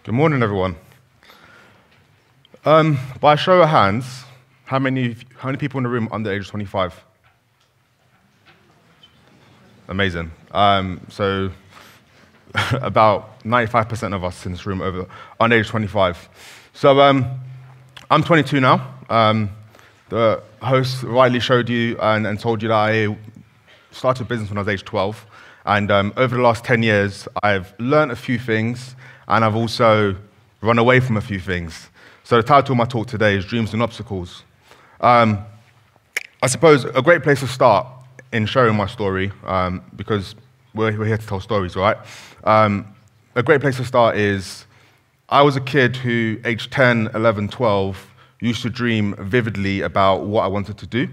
Good morning, everyone. By a show of hands, how many people in the room under the age of 25? Amazing. So about 95% of us in this room under age 25. So I'm 22 now. The host rightly showed you and told you that I started business when I was age 12. And over the last 10 years, I've learned a few things, and I've also run away from a few things. So the title of my talk today is Dreams and Obstacles. I suppose a great place to start in sharing my story, because we're here to tell stories, right? A great place to start is I was a kid who, aged 10, 11, 12, used to dream vividly about what I wanted to do.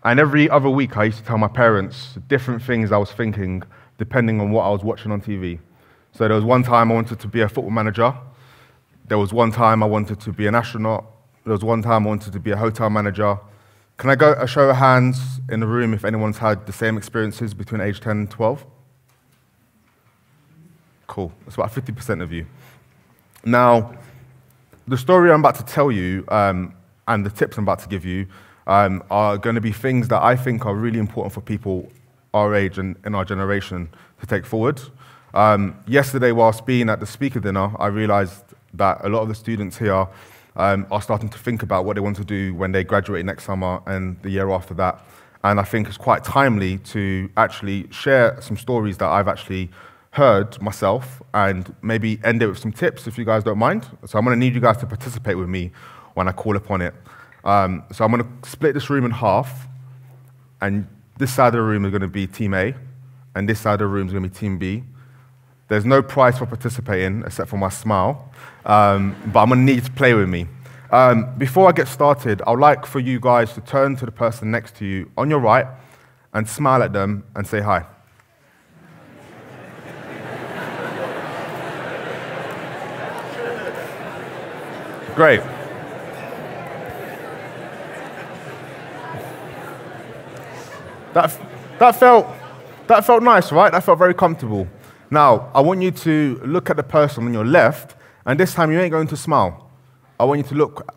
And every other week, I used to tell my parents different things I was thinking, depending on what I was watching on TV. So there was one time I wanted to be a football manager. There was one time I wanted to be an astronaut. There was one time I wanted to be a hotel manager. Can I go a show of hands in the room if anyone's had the same experiences between age 10 and 12? Cool. That's about 50% of you. Now, the story I'm about to tell you and the tips I'm about to give you are going to be things that I think are really important for people our age and in our generation to take forward. Yesterday, whilst being at the speaker dinner, I realized that a lot of the students here are starting to think about what they want to do when they graduate next summer and the year after that. And I think it's quite timely to actually share some stories that I've actually heard myself and maybe end it with some tips if you guys don't mind. So I'm going to need you guys to participate with me when I call upon it. So I'm going to split this room in half, and this side of the room is going to be Team A, and this side of the room is going to be Team B. There's no prize for participating except for my smile, but I'm going to need you to play with me. Before I get started, I'd like for you guys to turn to the person next to you on your right and smile at them and say hi. Great. That felt nice, right? That felt very comfortable. Now, I want you to look at the person on your left, and this time you ain't going to smile. I want you to look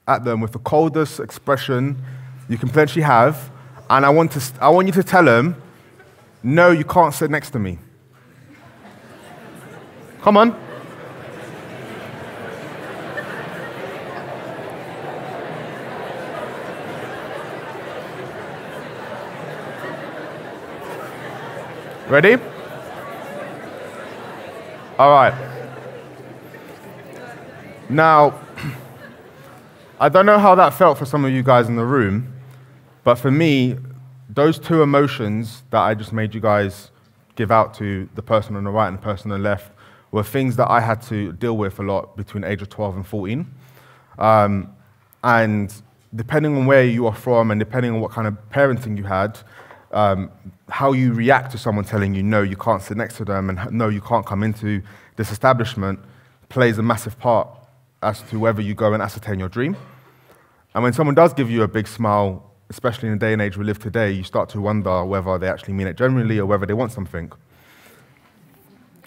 at them with the coldest expression you can potentially have, and I want you to tell them, no, you can't sit next to me. Come on. Ready? All right. Now, I don't know how that felt for some of you guys in the room, but for me, those two emotions that I just made you guys give out to the person on the right and the person on the left were things that I had to deal with a lot between the age of 12 and 14. And depending on where you are from and depending on what kind of parenting you had, how you react to someone telling you, no, you can't sit next to them, and no, you can't come into this establishment, plays a massive part as to whether you go and ascertain your dream. And when someone does give you a big smile, especially in the day and age we live today, you start to wonder whether they actually mean it genuinely or whether they want something.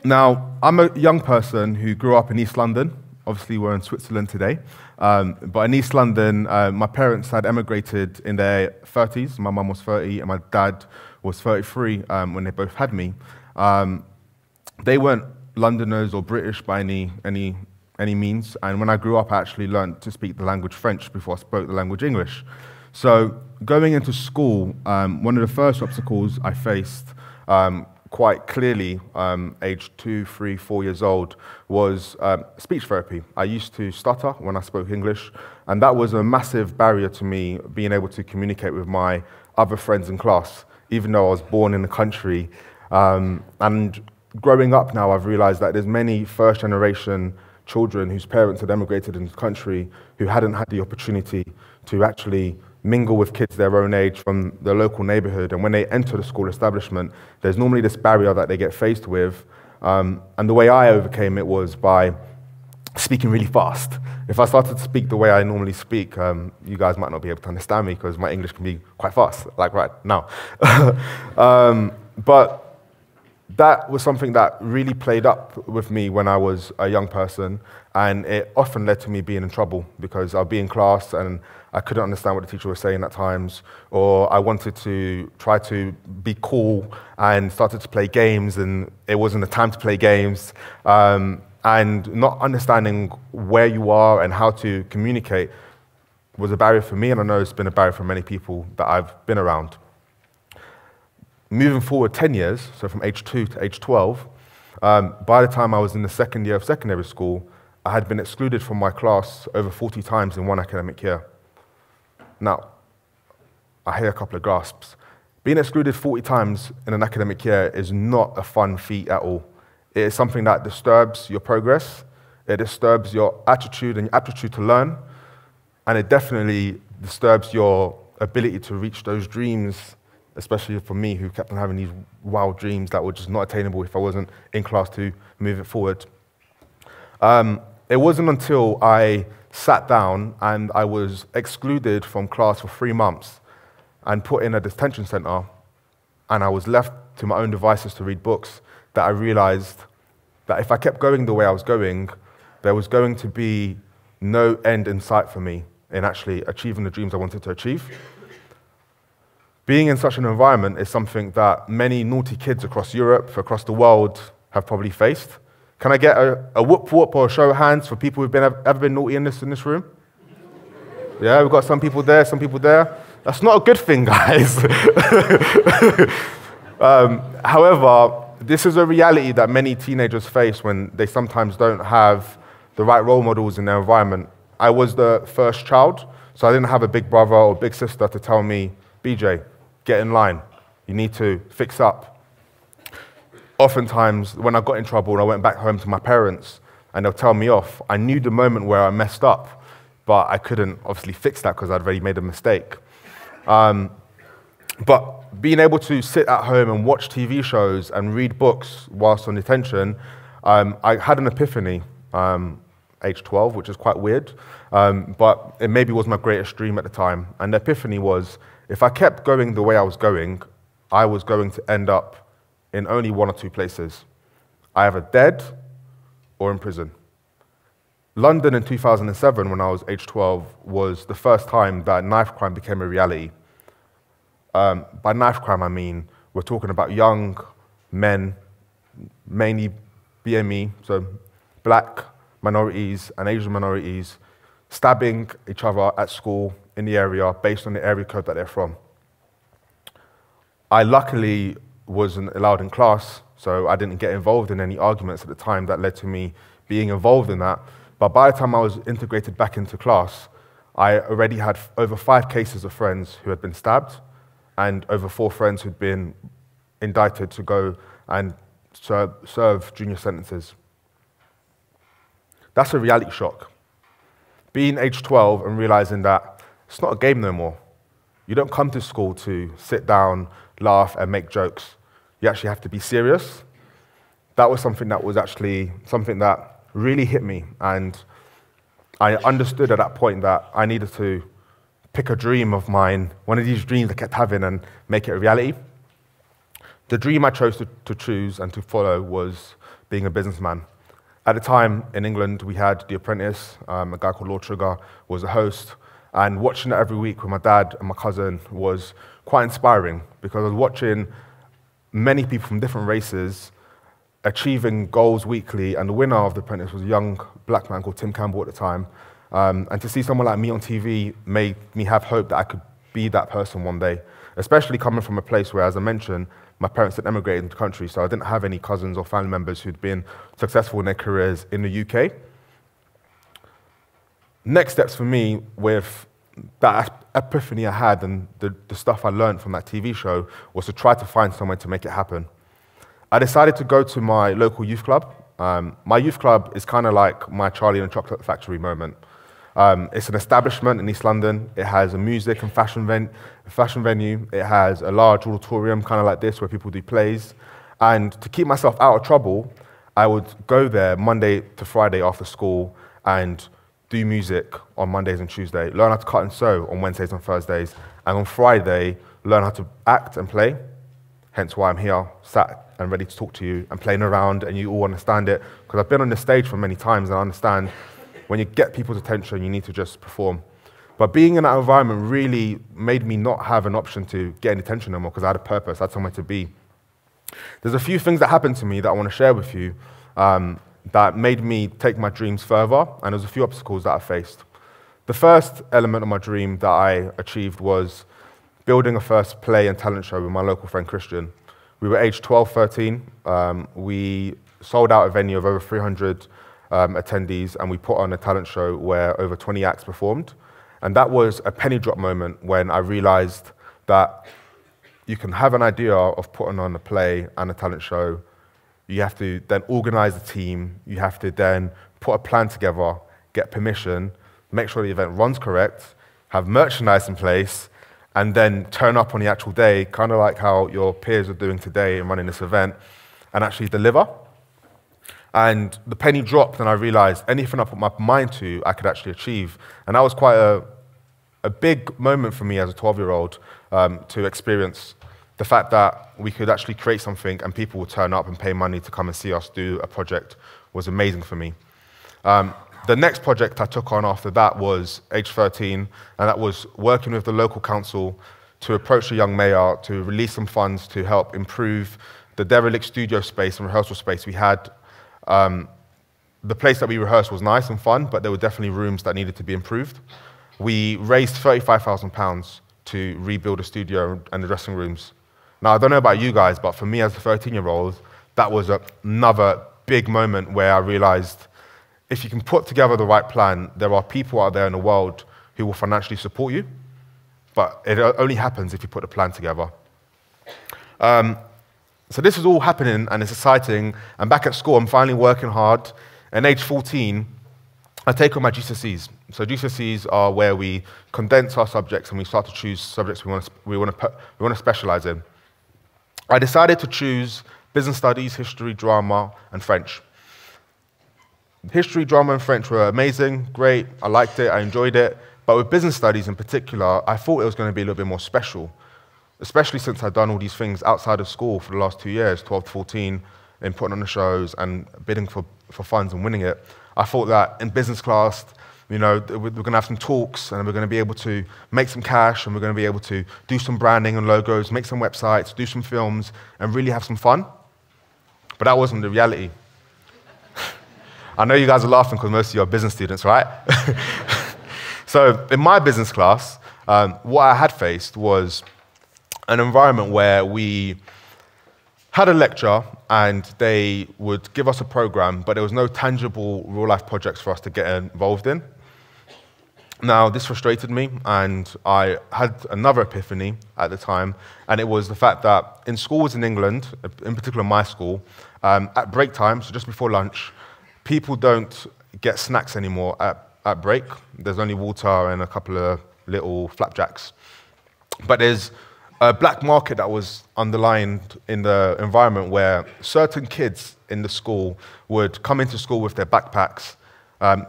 Now, I'm a young person who grew up in East London. Obviously, we're in Switzerland today. But in East London, my parents had emigrated in their 30s. My mum was 30 and my dad was 33 when they both had me. They weren't Londoners or British by any means. And when I grew up, I actually learned to speak the language French before I spoke the language English. So going into school, one of the first obstacles I faced quite clearly, age 2, 3, 4 years old, was speech therapy. I used to stutter when I spoke English, and that was a massive barrier to me being able to communicate with my other friends in class, even though I was born in the country. And growing up now, I've realized that there's many first-generation children whose parents had emigrated into the country who hadn't had the opportunity to actually mingle with kids their own age from the local neighborhood. And when they enter the school establishment, there's normally this barrier that they get faced with. And the way I overcame it was by speaking really fast. If I started to speak the way I normally speak, you guys might not be able to understand me because my English can be quite fast, like right now. But that was something that really played up with me when I was a young person, and it often led to me being in trouble because I'll be in class and I couldn't understand what the teacher was saying at times, or I wanted to try to be cool and started to play games, and it wasn't the time to play games, and not understanding where you are and how to communicate was a barrier for me, and I know it's been a barrier for many people that I've been around. Moving forward 10 years, so from age 2 to age 12, by the time I was in the second year of secondary school, I had been excluded from my class over 40 times in one academic year. Now, I hear a couple of gasps. Being excluded 40 times in an academic year is not a fun feat at all. It is something that disturbs your progress, it disturbs your attitude and your aptitude to learn, and it definitely disturbs your ability to reach those dreams, especially for me, who kept on having these wild dreams that were just not attainable if I wasn't in class to move it forward. It wasn't until I sat down and I was excluded from class for 3 months and put in a detention center, and I was left to my own devices to read books, that I realized that if I kept going the way I was going, there was going to be no end in sight for me in actually achieving the dreams I wanted to achieve. Being in such an environment is something that many naughty kids across Europe, across the world, have probably faced. Can I get a whoop whoop or a show of hands for people who've ever been naughty in this room? Yeah, we've got some people there, some people there. That's not a good thing, guys. However, this is a reality that many teenagers face when they sometimes don't have the right role models in their environment. I was the first child, so I didn't have a big brother or big sister to tell me, BJ, get in line. You need to fix up. Oftentimes, when I got in trouble and I went back home to my parents and they'll tell me off, I knew the moment where I messed up, but I couldn't obviously fix that because I'd already made a mistake. But being able to sit at home and watch TV shows and read books whilst on detention, I had an epiphany, age 12, which is quite weird, but it maybe was my greatest dream at the time. And the epiphany was, if I kept going the way I was going to end up in only 1 or 2 places, either dead or in prison. London in 2007, when I was age 12, was the first time that knife crime became a reality. By knife crime, I mean we're talking about young men, mainly BME, so black minorities and Asian minorities, stabbing each other at school in the area based on the area code that they're from. I luckily wasn't allowed in class, so I didn't get involved in any arguments at the time that led to me being involved in that. But by the time I was integrated back into class, I already had over 5 cases of friends who had been stabbed and over 4 friends who'd been indicted to go and serve junior sentences. That's a reality shock. Being age 12 and realizing that it's not a game no more. You don't come to school to sit down, laugh, and make jokes. You actually have to be serious. That was something that really hit me, and I understood at that point that I needed to pick a dream of mine, one of these dreams I kept having, and make it a reality. The dream I chose to choose and to follow was being a businessman. At the time, in England, we had The Apprentice. A guy called Lord Sugar was a host, and watching it every week with my dad and my cousin was quite inspiring, because I was watching many people from different races achieving goals weekly, and the winner of The Apprentice was a young black man called Tim Campbell at the time. And to see someone like me on TV made me have hope that I could be that person one day, especially coming from a place where, as I mentioned, my parents had emigrated into the country, so I didn't have any cousins or family members who'd been successful in their careers in the UK. Next steps for me with that epiphany I had and the stuff I learned from that TV show was to try to find somewhere to make it happen. I decided to go to my local youth club. My youth club is kind of like my Charlie and the Chocolate Factory moment. It's an establishment in East London. It has a music and fashion venue. It has a large auditorium, kind of like this, where people do plays. And to keep myself out of trouble, I would go there Monday to Friday after school and do music on Mondays and Tuesdays, learn how to cut and sew on Wednesdays and Thursdays, and on Friday, learn how to act and play. hence why I'm here, sat and ready to talk to you and playing around, and you all understand it, because I've been on this stage for many times, and I understand when you get people's attention, you need to just perform. But being in that environment really made me not have an option to get any attention anymore, because I had a purpose, I had somewhere to be. There's a few things that happened to me that I want to share with you that made me take my dreams further, and there's a few obstacles that I faced. The first element of my dream that I achieved was building a first play and talent show with my local friend Christian. We were aged 12, 13. We sold out a venue of over 300 attendees, and we put on a talent show where over 20 acts performed. And that was a penny drop moment when I realized that you can have an idea of putting on a play and a talent show. You have to then organize the team. You have to then put a plan together, get permission, make sure the event runs correct, have merchandise in place, and then turn up on the actual day, kind of like how your peers are doing today in running this event, and actually deliver. And the penny dropped, and I realized anything I put my mind to, I could actually achieve. And that was quite a big moment for me as a 12-year-old to experience the fact that we could actually create something and people would turn up and pay money to come and see us do a project was amazing for me. The next project I took on after that was age 13, and that was working with the local council to approach the young mayor to release some funds to help improve the derelict studio space and rehearsal space we had. The place that we rehearsed was nice and fun, but there were definitely rooms that needed to be improved. We raised £35,000 to rebuild the studio and the dressing rooms. Now, I don't know about you guys, but for me as a 13-year-old, that was another big moment where I realized if you can put together the right plan, there are people out there in the world who will financially support you, but it only happens if you put a plan together. So this is all happening, and it's exciting. And back at school, I'm finally working hard. And age 14, I take on my GCSEs. So GCSEs are where we condense our subjects and we start to choose subjects we want to specialize in. I decided to choose business studies, history, drama, and French. History, drama, and French were amazing, great. I liked it, I enjoyed it. But with business studies in particular, I thought it was going to be a little bit more special, especially since I'd done all these things outside of school for the last 2 years, 12 to 14, in putting on the shows and bidding for funds and winning it. I thought that in business class, you know, we're going to have some talks and we're going to be able to make some cash and we're going to be able to do some branding and logos, make some websites, do some films, and really have some fun. But that wasn't the reality. I know you guys are laughing because most of you are business students, right? So in my business class, what I had faced was an environment where we had a lecture and they would give us a program, but there was no tangible real-life projects for us to get involved in. Now, this frustrated me, and I had another epiphany at the time, and it was the fact that in schools in England, in particular my school, at break time, so just before lunch, people don't get snacks anymore at break. There's only water and a couple of little flapjacks. But there's a black market that was underlined in the environment where certain kids in the school would come into school with their backpacks,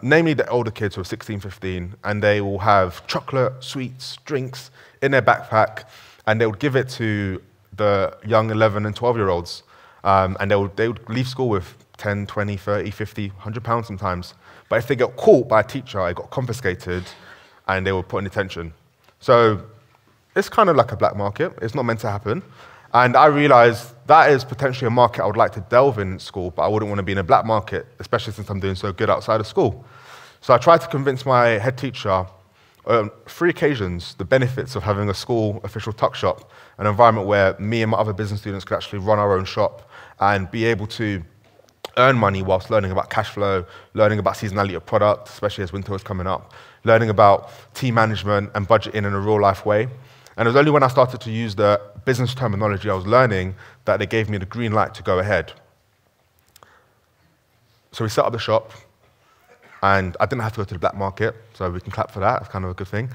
namely the older kids who are 16, 15, and they will have chocolate, sweets, drinks in their backpack, and they would give it to the young 11 and 12-year-olds, and they would leave school with 10, 20, 30, 50, 100 pounds sometimes. But if they got caught by a teacher, it got confiscated, and they were put in detention. So it's kind of like a black market. It's not meant to happen. And I realized that is potentially a market I would like to delve in school, but I wouldn't want to be in a black market, especially since I'm doing so good outside of school. So I tried to convince my head teacher on 3 occasions the benefits of having a school official tuck shop, an environment where me and my other business students could actually run our own shop and be able to earn money whilst learning about cash flow, learning about seasonality of product, especially as winter was coming up, learning about team management and budgeting in a real-life way. And it was only when I started to use the business terminology I was learning that they gave me the green light to go ahead. So we set up the shop, and I didn't have to go to the black market, so we can clap for that. It's kind of a good thing.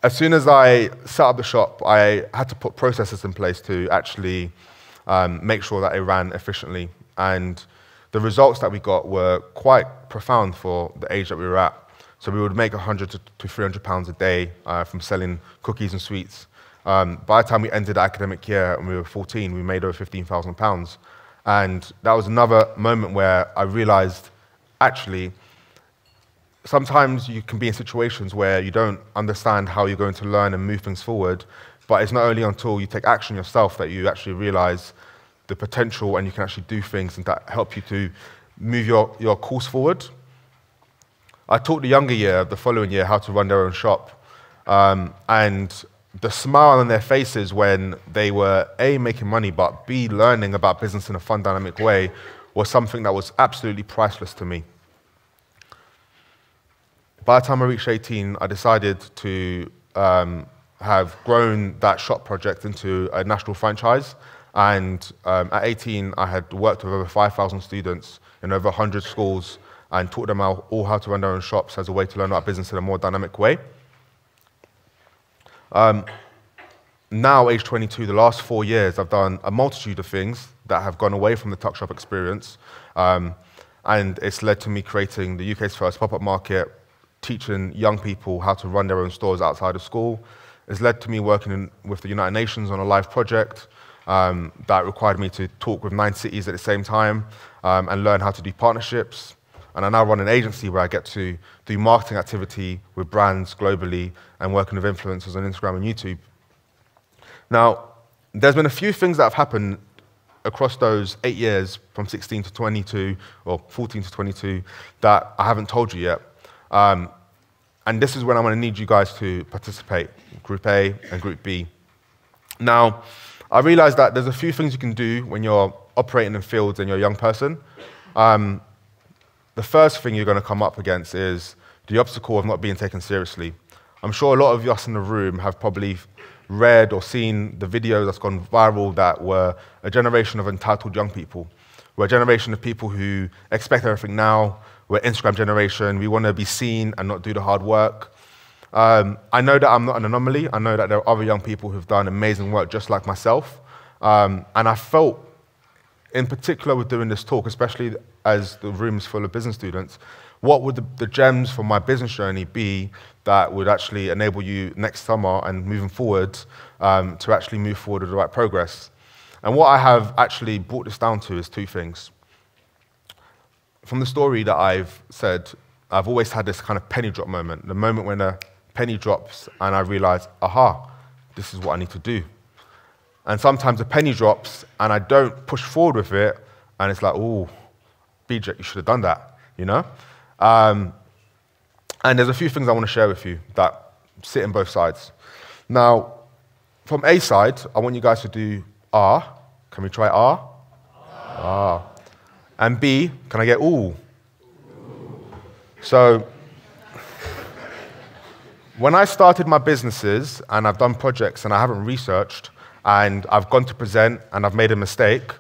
As soon as I set up the shop, I had to put processes in place to actually make sure that it ran efficiently. And the results that we got were quite profound for the age that we were at. So we would make 100 to 300 pounds a day from selling cookies and sweets. By the time we ended the academic year and we were 14, we made over £15,000. And that was another moment where I realized, actually, sometimes you can be in situations where you don't understand how you're going to learn and move things forward, but it's not only until you take action yourself that you actually realize the potential and you can actually do things and that help you to move your course forward. I taught the younger year, the following year, how to run their own shop. And the smile on their faces when they were A, making money, but B, learning about business in a fun, dynamic way was something that was absolutely priceless to me. By the time I reached 18, I decided to have grown that shop project into a national franchise. And at 18, I had worked with over 5,000 students in over 100 schools and taught them all how to run their own shops as a way to learn about business in a more dynamic way. Now, age 22, the last 4 years, I've done a multitude of things that have gone away from the tuck shop experience. And it's led to me creating the UK's first pop-up market, teaching young people how to run their own stores outside of school. It's led to me working with the United Nations on a live project that required me to talk with 9 cities at the same time and learn how to do partnerships. And I now run an agency where I get to do marketing activity with brands globally and working with influencers on Instagram and YouTube. Now, there's been a few things that have happened across those 8 years, from 16 to 22, or 14 to 22, that I haven't told you yet. And this is when I'm going to need you guys to participate, Group A and Group B. Now, I realize that there's a few things you can do when you're operating in fields and you're a young person. The first thing you're going to come up against is the obstacle of not being taken seriously. I'm sure a lot of us in the room have probably read or seen the videos that's gone viral that were a generation of entitled young people. We're a generation of people who expect everything now. We're Instagram generation. We want to be seen and not do the hard work. I know that I'm not an anomaly. I know that there are other young people who've done amazing work just like myself. And I felt, in particular with doing this talk, especially as the room's full of business students, what would the gems from my business journey be that would actually enable you next summer and moving forward to actually move forward with the right progress? And what I have actually brought this down to is 2 things. From the story that I've said, I've always had this kind of penny drop moment, the moment when a penny drops and I realize, aha, this is what I need to do. And sometimes a penny drops and I don't push forward with it, and it's like, oh, Bejay, you should have done that, you know? And there's a few things I want to share with you that sit in both sides. Now, from A side, I want you guys to do R. Can we try R? R. And B, can I get ooh? So, when I started my businesses and I've done projects and I haven't researched and I've gone to present and I've made a mistake,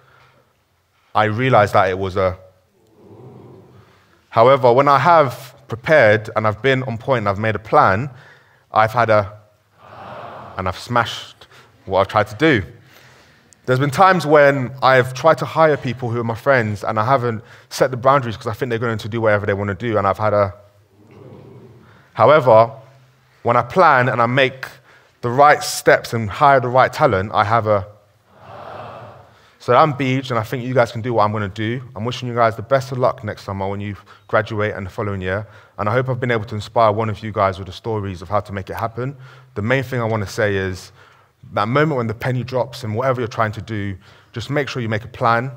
I realized that it was a. However, when I have prepared and I've been on point and I've made a plan, I've had a, and I've smashed what I've tried to do. There's been times when I've tried to hire people who are my friends and I haven't set the boundaries because I think they're going to do whatever they want to do, and I've had a. However, when I plan and I make the right steps and hire the right talent, I have a. So I'm Bejay, and I think you guys can do what I'm going to do. I'm wishing you guys the best of luck next summer when you graduate and the following year. And I hope I've been able to inspire one of you guys with the stories of how to make it happen. The main thing I want to say is that moment when the penny drops and whatever you're trying to do, just make sure you make a plan,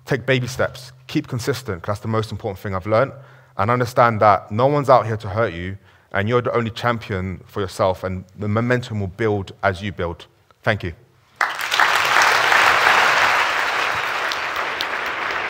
take baby steps, keep consistent, because that's the most important thing I've learned. And understand that no one's out here to hurt you, and you're the only champion for yourself, and the momentum will build as you build. Thank you.